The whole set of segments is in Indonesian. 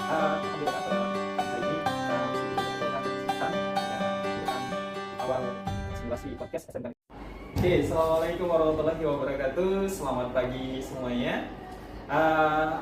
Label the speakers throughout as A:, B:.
A: Alhamdulillah pada hari ini kita kesempatan awal simulasi podcast SMK. Oke, assalamualaikum warahmatullahi wabarakatuh. Selamat pagi semuanya.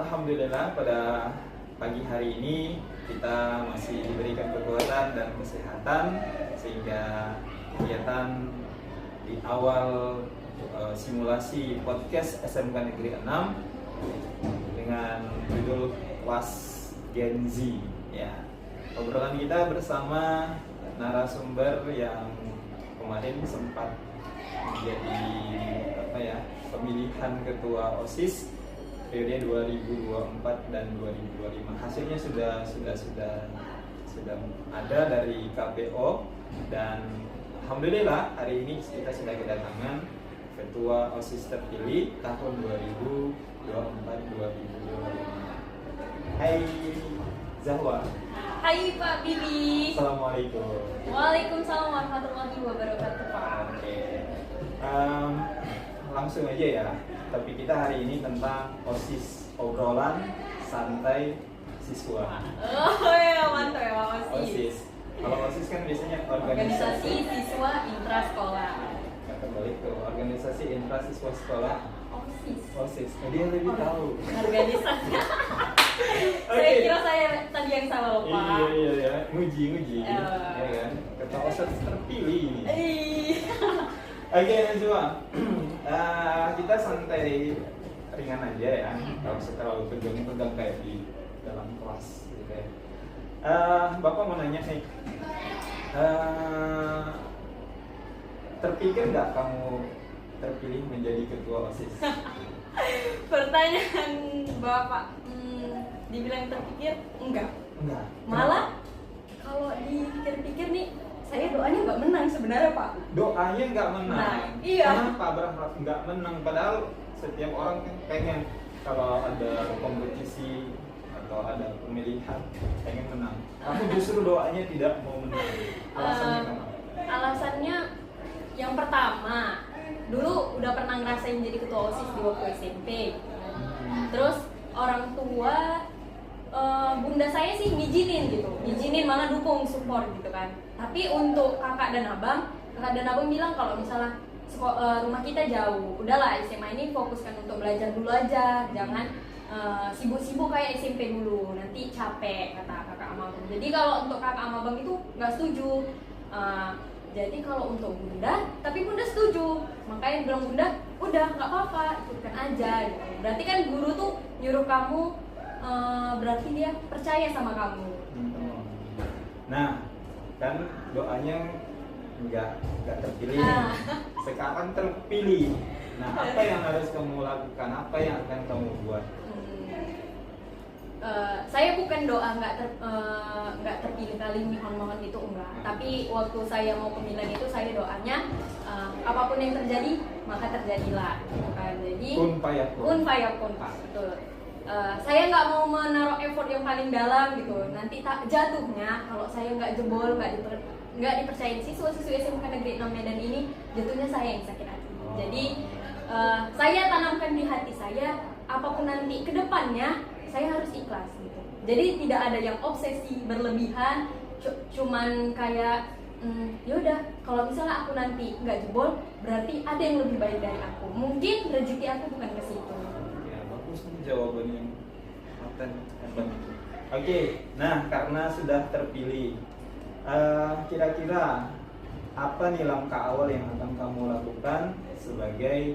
A: Alhamdulillah pada pagi hari ini kita masih diberikan kekuatan dan kesehatan sehingga kegiatan di awal simulasi podcast SMK Negeri 6 dengan judul Was Gen Z ya. Obrolan kita bersama narasumber yang kemarin sempat menjadi pemilihan ketua OSIS periode 2024 dan 2025. Hasilnya sudah ada dari KPO dan alhamdulillah hari ini kita sudah kedatangan ketua OSIS terpilih tahun 2024-2025. Hai Zahwa.
B: Hai Pak Bibi.
A: Assalamualaikum.
B: Waalaikumsalam warahmatullahi wabarakatuh Pak.
A: Oke. Langsung aja ya. Tapi kita hari ini tentang OSIS, obrolan santai siswa.
B: Oh ya mantap ya Pak OSIS.
A: OSIS. Kalau OSIS kan biasanya
B: Organisasi Siswa Intrasekolah.
A: Kata balik tuh, organisasi intrasiswa sekolah.
B: OSIS.
A: OSIS. Dia lebih tahu.
B: Organisasi.
A: Oke.
B: Saya kira saya tadi yang salah loh Pak.
A: Iya. Nguji. Ya kan? Ketua OSIS terpilih ini. Oke, Najwa. Kita santai ringan aja ya. Kalau terlalu tegang kayak di dalam kelas gitu ya. Bapak mau nanya nih. Terpikir nggak kamu terpilih menjadi ketua OSIS?
B: Pertanyaan Bapak, dibilang terpikir enggak. Malah kalau dipikir-pikir nih, saya doanya nggak menang sebenarnya Pak.
A: Doanya nggak menang.
B: Nah, iya.
A: Kenapa berharap nggak menang? Padahal setiap orang kan pengen kalau ada kompetisi atau ada pemilihan pengen menang. Aku justru doanya tidak mau menang. Alasannya kenapa?
B: Alasannya yang pertama, dulu udah pernah ngerasain jadi ketua OSIS di waktu SMP. Terus orang tua bunda saya sih ngizinin malah dukung support gitu kan. Tapi untuk kakak dan abang bilang kalau misalnya rumah kita jauh, udahlah SMA ini fokuskan untuk belajar dulu aja, jangan sibuk-sibuk kayak SMP dulu, nanti capek kata kakak sama abang. Jadi kalau untuk kakak sama abang itu nggak setuju. Jadi kalau untuk bunda, tapi bunda setuju, makanya bilang bunda, udah nggak apa-apa, ikutkan aja. Gitu. Berarti kan guru tuh nyuruh kamu, berarti dia percaya sama kamu.
A: Nah, kan doanya nggak terpilih, sekarang terpilih. Nah, apa yang harus kamu lakukan? Apa yang akan kamu buat?
B: Saya bukan doa nggak terpilih kali mohon itu enggak. Tapi waktu saya mau pemilihan itu saya doanya apapun yang terjadi maka terjadilah. Jadi kun fayakun Pak, betul. Saya nggak mau menaruh effort yang paling dalam gitu. Nanti tak jatuhnya kalau saya nggak jebol, nggak dipercayain siswa-siswi SMK Negeri 6 Medan ini, jatuhnya saya yang sakit hati. Jadi saya tanamkan di hati saya apapun nanti kedepannya saya harus ikhlas gitu. Jadi tidak ada yang obsesi berlebihan, cuman kayak yaudah kalau misalnya aku nanti nggak jebol, berarti ada yang lebih baik dari aku. Mungkin rezeki aku bukan ke situ.
A: Ya, bagus nih jawabannya. Oke, nah karena sudah terpilih, kira-kira apa nih langkah awal yang akan kamu lakukan sebagai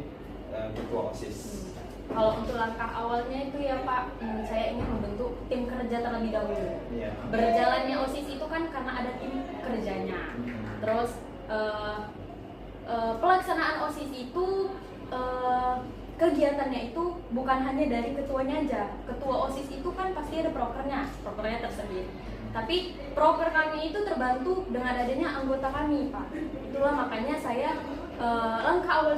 A: ketua OSIS?
B: Kalau untuk langkah awalnya itu ya Pak, saya ingin membentuk tim kerja terlebih dahulu.
A: Yeah.
B: Berjalannya OSIS itu kan karena ada tim kerjanya. Terus pelaksanaan OSIS itu kegiatannya itu bukan hanya dari ketuanya aja. Ketua OSIS itu kan pasti ada prokernya tersendiri. Tapi proker kami itu terbantu dengan adanya anggota kami Pak. Itulah makanya saya langkah awal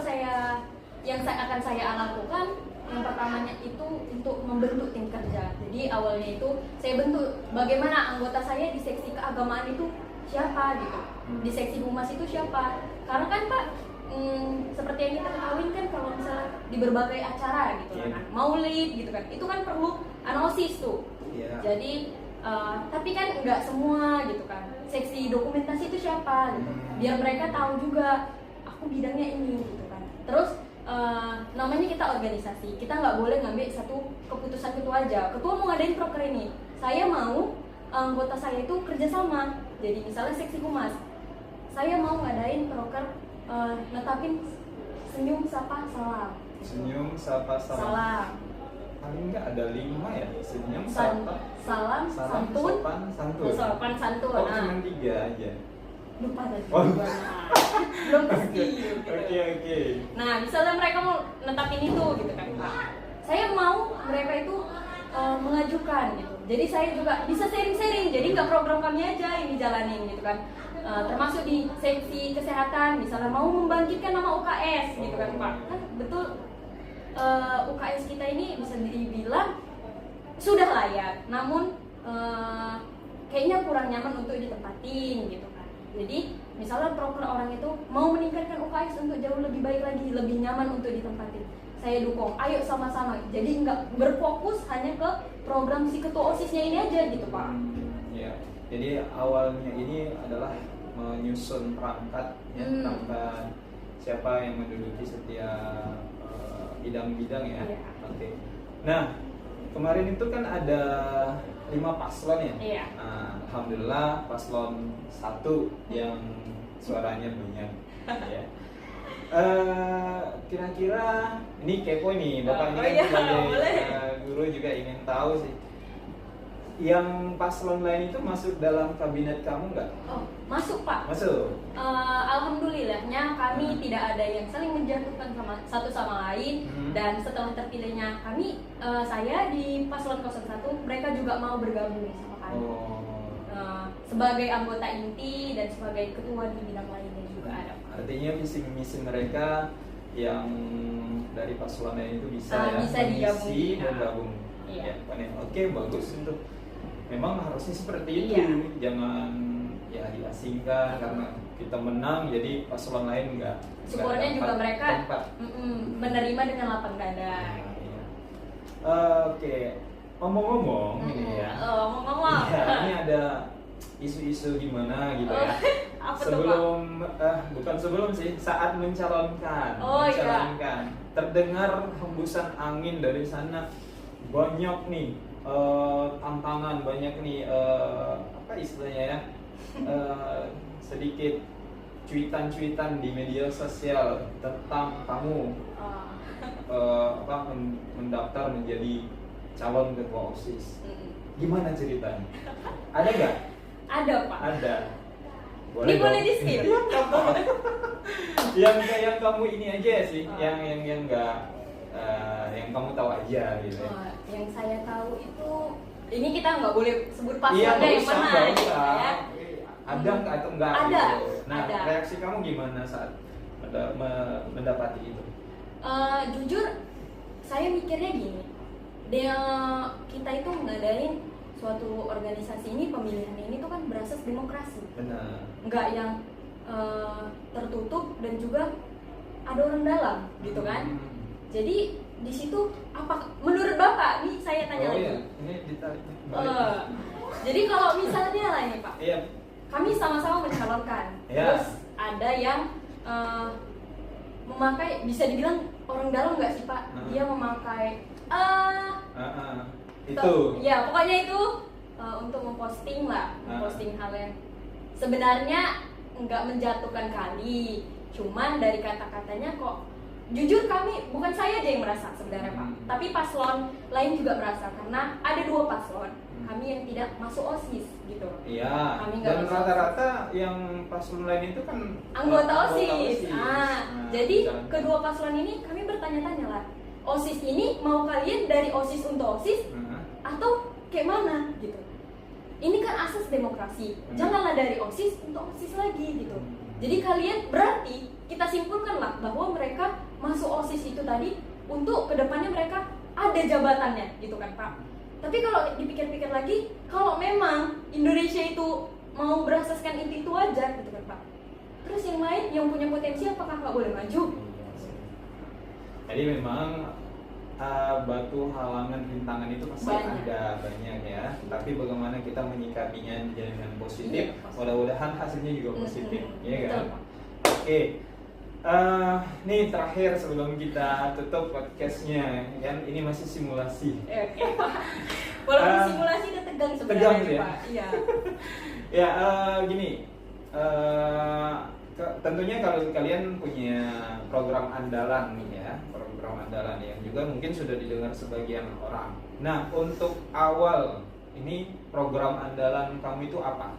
B: yang akan saya lakukan, yang pertamanya itu untuk membentuk tim kerja. Jadi awalnya itu saya bentuk bagaimana anggota saya di seksi keagamaan itu siapa gitu, di seksi humas itu siapa. Karena kan Pak, seperti yang kita ketahui kan kalau misalnya di berbagai acara gitu kan, maulid gitu kan, itu kan perlu anosis tuh.
A: Iya.
B: Jadi tapi kan nggak semua gitu kan. Seksi dokumentasi itu siapa gitu. Biar mereka tahu juga aku bidangnya ini gitu kan. Terus namanya kita organisasi, kita nggak boleh ngambil satu keputusan ketua aja. Ketua mau ngadain proker ini, saya mau anggota saya itu kerjasama. Jadi misalnya seksi humas, saya mau ngadain proker netapin senyum sapa salam.
A: Senyum sapa salam. Paling nggak ada 5 ya, senyum sapa
B: salam santun
A: sopan santun. Oh, cuma 3 aja.
B: Lupa tadi.
A: Oh.
B: Belum pasti.
A: Oke.
B: Nah, misalnya mereka mau netapin itu gitu kan, Pak. Saya mau mereka itu mengajukan gitu. Jadi saya juga bisa sharing-sharing. Jadi nggak program kami aja yang dijalanin gitu kan. Termasuk di seksi kesehatan, misalnya mau membangkitkan nama UKS gitu kan, Pak. Kan betul UKS kita ini bisa dibilang sudah layak, namun kayaknya kurang nyaman untuk ditempatin gitu kan. Jadi misalnya proker orang itu mau meningkatkan UKS untuk jauh lebih baik lagi, lebih nyaman untuk ditempatin, saya dukung, ayo sama-sama. Jadi nggak berfokus hanya ke program si ketua OSISnya ini aja gitu Pak.
A: Ya, jadi awalnya ini adalah menyusun perangkat, ya, perangkat siapa yang menduduki setiap bidang-bidang ya. Oke. Nah, kemarin itu kan ada 5 paslon ya.
B: Iya.
A: Nah, alhamdulillah paslon 1 yang suaranya banyak. Ya. Kira-kira ini kepo nih, Bapak ini kan sebagai guru juga ingin tahu sih. Yang paslon lain itu masuk dalam kabinet kamu nggak?
B: Oh, masuk Pak.
A: Masuk.
B: Alhamdulillahnya kami tidak ada yang saling menjatuhkan satu sama lain. Dan setelah terpilihnya kami, saya di paslon 01, mereka juga mau bergabung sama kami. Sebagai anggota inti dan sebagai ketua di bidang lainnya juga ada.
A: Artinya misi mereka yang dari paslon lain itu bisa
B: digabung
A: dan gabung.
B: Iya.
A: Ya, oke, bagus untuk. Memang harusnya seperti itu, jangan ya diasingkan karena kita menang jadi paslon lain enggak.
B: Syukurnya juga mereka menerima dengan lapang dada.
A: Oke, ngomong-ngomong ini ya. Ini ada isu-isu gimana gitu ya.
B: Apa
A: sebelum bukan sebelum sih, saat mencalonkan. Terdengar hembusan angin dari sana, banyak nih tantangan, banyak nih apa istilahnya ya, sedikit cuitan-cuitan di media sosial tentang kamu mendaftar menjadi calon ketua OSIS. Gimana ceritanya? Ada nggak?
B: Ada Pak.
A: Ada.
B: Ini boleh di-skip?
A: yang kamu ini aja sih, yang nggak yang kamu tahu aja gitu.
B: Yang saya tahu itu, ini kita nggak boleh sebut paslonnya
A: yang
B: mana gitu ya.
A: Ada nggak atau enggak?
B: Ada.
A: Gitu. Nah,
B: ada.
A: Reaksi kamu gimana saat mendapati itu?
B: Jujur, saya mikirnya gini, kita itu ngadain suatu organisasi ini, pemilihan ini tuh kan berasas demokrasi.
A: Benar.
B: Nggak yang tertutup dan juga ada orang dalam gitu kan. Jadi di situ apa menurut Bapak nih, saya tanya lagi.
A: Iya, ini ditarik.
B: Jadi kalau misalnya lah ini Pak.
A: Iya.
B: Kami sama-sama mencalonkan. Terus ada yang memakai, bisa dibilang orang dalam nggak sih Pak? Dia memakai
A: itu.
B: Ya, pokoknya itu untuk memposting lah, memposting hal yang sebenarnya nggak menjatuhkan kali. Cuman dari kata-katanya kok, jujur kami, bukan saya aja yang merasa sebenarnya Pak, tapi paslon lain juga merasa, karena ada 2 paslon kami yang tidak masuk OSIS gitu.
A: Iya. Dan rata-rata yang paslon lain itu kan
B: anggota OSIS. Jadi kedua paslon ini kami bertanya-tanya lah, OSIS ini mau kalian dari OSIS untuk OSIS atau kayak mana gitu. Ini kan asas demokrasi, janganlah dari OSIS untuk OSIS lagi gitu. Jadi kalian berarti kita simpulkanlah bahwa mereka masuk OSIS itu tadi untuk kedepannya mereka ada jabatannya gitu kan Pak. Tapi kalau dipikir-pikir lagi, kalau memang Indonesia itu mau berasaskan itu aja gitu kan Pak, terus yang lain yang punya potensi apakah nggak boleh maju?
A: Jadi memang batu halangan rintangan itu pasti
B: Banyak.
A: ada banyak ya. Tapi bagaimana kita menyikapinya dengan positif,
B: Iya, positif.
A: mudah-mudahan hasilnya juga positif, ya kan?
B: Betul.
A: Oke. Nih terakhir sebelum kita tutup podcastnya, kan ini masih simulasi.
B: Oke. Walaupun simulasi udah tegang sebenarnya
A: tegang ya?
B: Pak. Iya.
A: Ya gini, tentunya kalau kalian punya program andalan nih ya, program andalan yang juga mungkin sudah didengar sebagian orang. Nah, untuk awal ini program andalan kamu itu apa?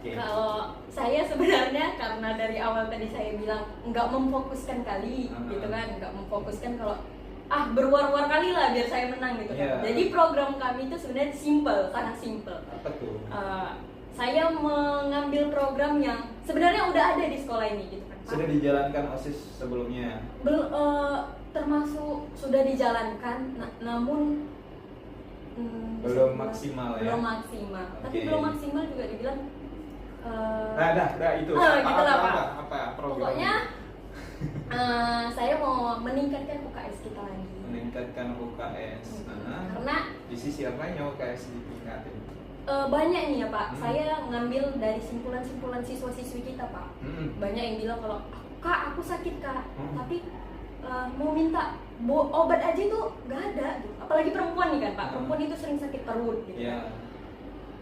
A: Oke.
B: Kalau saya sebenarnya karena dari awal tadi saya bilang nggak memfokuskan kali gitu kan, nggak memfokuskan kalau berwar-war kali lah biar saya menang gitu kan.
A: Yeah.
B: Jadi program kami itu sebenarnya simple, sangat simple.
A: Apa tuh?
B: Saya mengambil program yang sebenarnya udah ada di sekolah ini gitu kan Pak.
A: Sudah dijalankan OSIS sebelumnya?
B: Termasuk sudah dijalankan, namun
A: belum maksimal ya?
B: Belum maksimal. Tapi
A: Oke.
B: belum maksimal juga dibilang
A: Dah itu.
B: gitulah, Pak.
A: Apa program?
B: Pokoknya saya mau meningkatkan UKS kita lagi.
A: Meningkatkan UKS.
B: Karena
A: Di sisi apanya UKS ditingkatin?
B: banyak nih ya Pak, saya ngambil dari simpulan-simpulan siswa-siswi kita Pak. Banyak yang bilang kalau Kak aku sakit Kak, tapi mau minta obat aja tuh nggak ada. Apalagi perempuan nih kan Pak, perempuan itu sering sakit perut gitu.
A: Ya.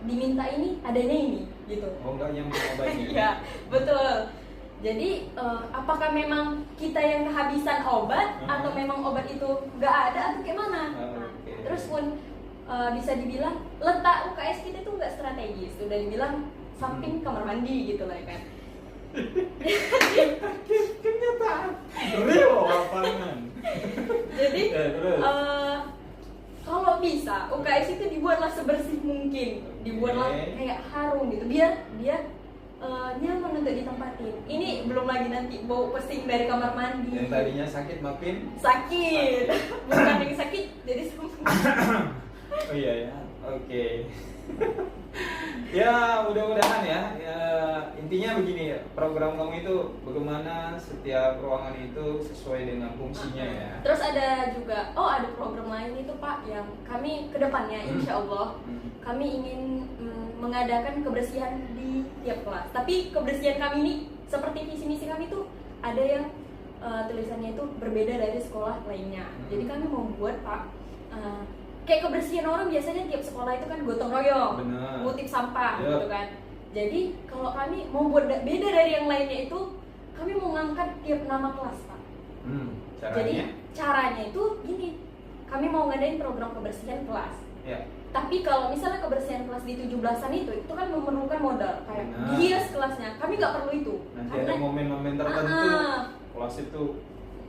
B: Diminta ini, adanya ini gitu.
A: Oh enggak yang obatnya?
B: Iya, betul. Jadi apakah memang kita yang kehabisan obat atau memang obat itu nggak ada atau gimana?
A: Okay.
B: Terus pun bisa dibilang letak UKS kita itu nggak strategis. Sudah dibilang samping kamar mandi gitu lah kan.
A: Kenyataan real lapangan.
B: Jadi
A: terus?
B: kalau bisa UKS itu dibuatlah sebersih mungkin, dibuatlah kayak harum gitu, biar dia nyaman untuk ditempatin. Ini belum lagi nanti bau pesing dari kamar mandi.
A: Yang tadinya sakit makin
B: sakit. Bukan yang sakit jadi sembuh.
A: Oh iya ya, oke. Ya mudah-mudahan ya, intinya begini, program kamu itu bagaimana setiap ruangan itu sesuai dengan fungsinya ya.
B: Terus ada juga, ada program lain itu Pak yang kami kedepannya insya Allah kami ingin mengadakan kebersihan di tiap kelas. Tapi kebersihan kami ini seperti visi misi kami tuh ada yang tulisannya itu berbeda dari sekolah lainnya. Jadi kami membuat Pak kayak kebersihan orang biasanya tiap sekolah itu kan gotong royong, ngutip sampah gitu kan. Jadi kalau kami mau buat beda dari yang lainnya itu, kami mau ngangkat tiap nama kelas Pak.
A: Caranya?
B: Jadi caranya itu gini, kami mau ngadain program kebersihan kelas.
A: Ya.
B: Tapi kalau misalnya kebersihan kelas di 17-an itu kan memerlukan modal kayak dihias kelasnya. Kami nggak perlu itu.
A: Nanti ada momen-momen tertentu kelas itu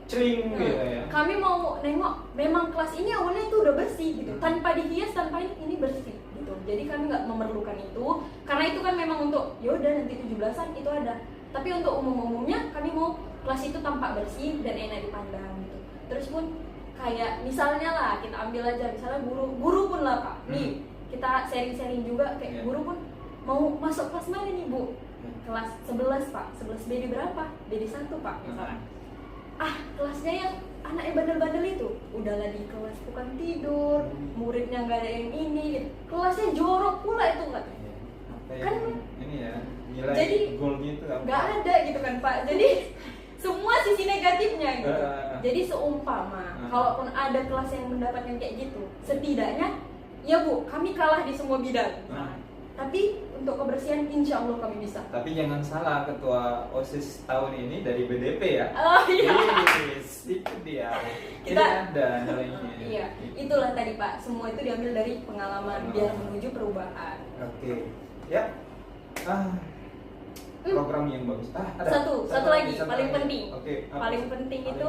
A: cering gitu ya.
B: Kami mau nengok memang kelas ini awalnya itu udah bersih gitu, tanpa dihias, tanpa ini bersih gitu. Jadi kami nggak memerlukan itu, karena itu kan memang untuk yaudah nanti 17-an itu ada. Tapi untuk umumnya kami mau kelas itu tampak bersih dan enak dipandang gitu. Terus pun kayak misalnya lah kita ambil aja misalnya guru pun lah Pak. Nih kita sharing-sharing juga kayak guru pun mau masuk kelas mana nih Bu? Kelas 11 Pak. 11 BD berapa? BD 1 Pak misalnya. Kelasnya yang anaknya bandel-bandel itu udahlah di kelas bukan tidur, muridnya nggak ada yang ini gitu. Kelasnya jorok pula itu nggak
A: kan ini ya nilai
B: jadi
A: goalnya itu
B: nggak ada gitu kan Pak. Jadi semua sisi negatifnya gitu. Jadi seumpama kalaupun ada kelas yang mendapatkan kayak gitu, setidaknya ya Bu kami kalah di semua bidang. Tapi untuk kebersihan insya Allah kami bisa.
A: Tapi jangan salah, ketua OSIS tahun ini dari BDP ya.
B: Oh iya.
A: Itu dia.
B: Kita
A: ada nilainya.
B: Iya, itulah tadi Pak. Semua itu diambil dari pengalaman biar menuju perubahan.
A: Oke. Ya. Program yang bagus. Ada.
B: Satu lagi, paling penting.
A: Oke.
B: Paling penting itu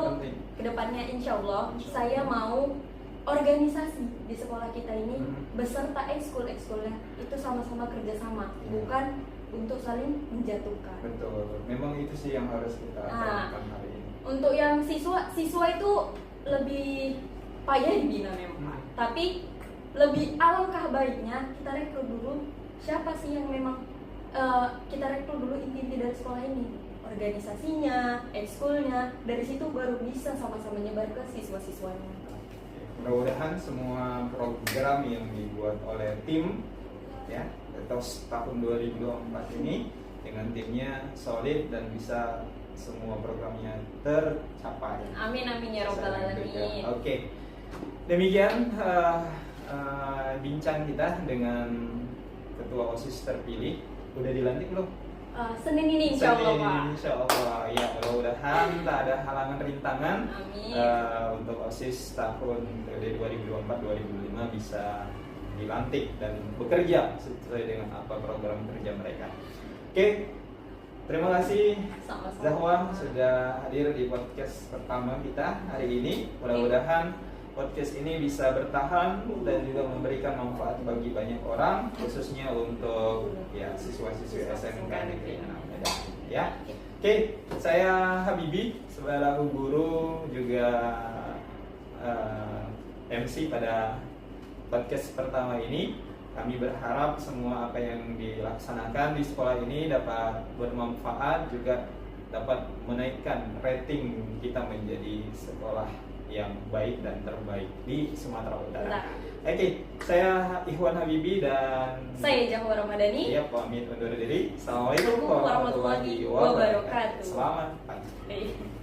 B: kedepannya insya Allah saya mau organisasi di sekolah kita ini beserta ekskulnya itu sama-sama kerjasama, bukan untuk saling menjatuhkan.
A: Betul, memang itu sih yang harus kita lakukan hari ini.
B: Untuk yang siswa itu lebih payah dibina memang, tapi lebih alangkah baiknya kita rekrut dulu siapa sih yang memang kita rekrut dulu inti dari sekolah ini, organisasinya, ekskulnya, dari situ baru bisa sama-sama nyebar ke siswa-siswanya.
A: mudah-mudahan semua program yang dibuat oleh tim ya Ethos tahun 2024 ini dengan timnya solid dan bisa semua programnya tercapai.
B: Amin amin ya robbal alamin.
A: Oke. Demikian bincang kita dengan ketua OSIS terpilih. Udah dilantik belum?
B: Senin ini insya Allah, Pak.
A: Insya Allah ya, mudah-mudahan tak ada halangan rintangan.
B: Amin.
A: Untuk OSIS tahun 2024-2025 bisa dilantik dan bekerja sesuai dengan apa program kerja mereka. Oke, terima kasih
B: Sama-sama.
A: Zahwa sudah hadir di podcast pertama kita hari ini. Mudah-mudahan podcast ini bisa bertahan dan juga memberikan manfaat bagi banyak orang, khususnya untuk ya siswa-siswi SMK Negeri 6 Medan. Ya, oke, saya Habibi selaku guru juga MC pada podcast pertama ini. Kami berharap semua apa yang dilaksanakan di sekolah ini dapat bermanfaat, juga dapat menaikkan rating kita menjadi sekolah yang baik dan terbaik di Sumatera Utara. Oke, saya Ikhwan Habibi dan
B: saya Zahwa Ramadhani.
A: Iya, pamit undur diri. Assalamualaikum
B: warahmatullahi wabarakatuh.
A: Selamat pagi.